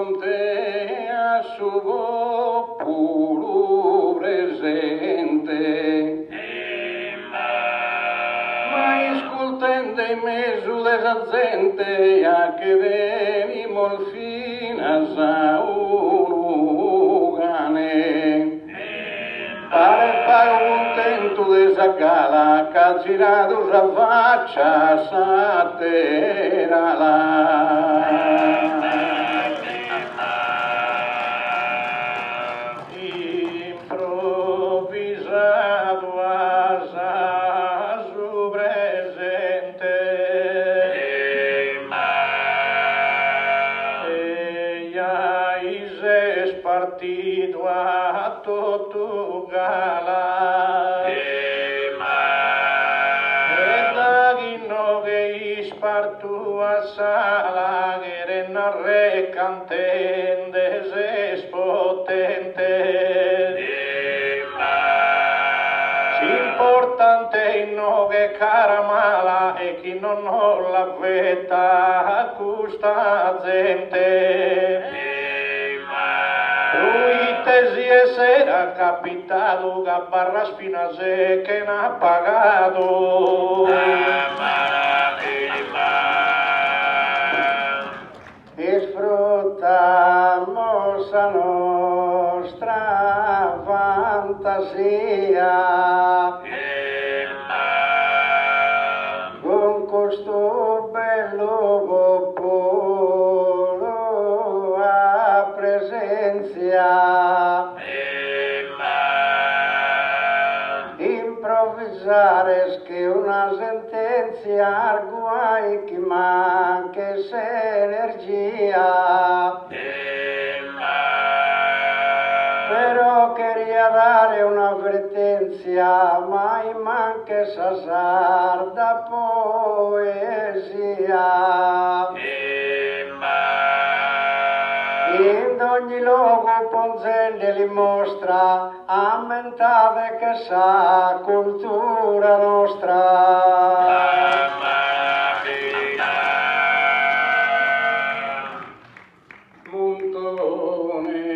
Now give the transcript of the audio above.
fronte a suo puro presente. Ma ascoltando in mezzo della gente a che venimo il fine a un cane. Pare contento de esa gala che ha girato la faccia saterala. Improvvisato a su presente e ya is partito a tutto gala e da chi no che is partu a sala che renna re cantende se spotente. Importante no che cara mala e chi non la veta a questa gente. Lui tesi e sera capitato che barra spina se che n'ha pagato. E sfruttamos la nostra fantasia con questo bello popolo a presenza. Improvvisare che una sentenza arguai che manca energia. Però queria dare un'avvertenza, mai manca sa sarda poesia. In ogni luogo Ponzelle li mostra, ammentate che sa cultura nostra. Montone